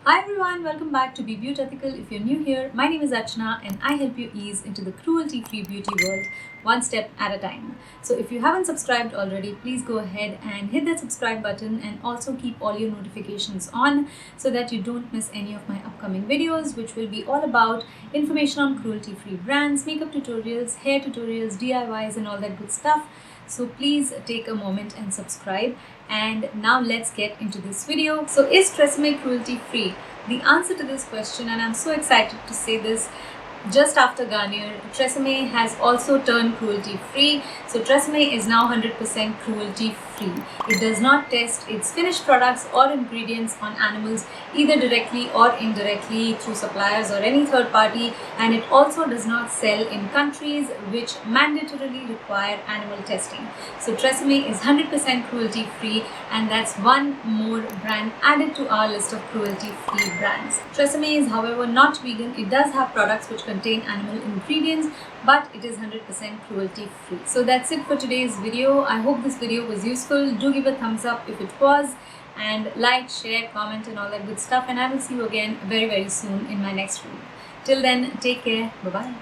Hi everyone, welcome back to Be Beautethical. If you're new here, my name is Archana and I help you ease into the cruelty-free beauty world one step at a time. So if you haven't subscribed already, please go ahead and hit that subscribe button and also keep all your notifications on so that you don't miss any of my upcoming videos, which will be all about information on cruelty-free brands, makeup tutorials, hair tutorials, DIYs and all that good stuff. So please take a moment and subscribe. And now let's get into this video. So is Tresemme cruelty free? The answer to this question, and I'm so excited to say this just after Garnier, Tresemme has also turned cruelty free. So Tresemme is now 100% cruelty free. It does not test its finished products or ingredients on animals either directly or indirectly through suppliers or any third party, and it also does not sell in countries which mandatorily require animal testing. So Tresemme is 100% cruelty free, and that's one more brand added to our list of cruelty free brands. Tresemme is however not vegan. It does have products which contain animal ingredients, but it is 100% cruelty free. So that's it for today's video. I hope this video was useful. Do give a thumbs up if it was, and like, share, comment and all that good stuff, and I will see you again very soon in my next video. Till then, take care. Bye bye.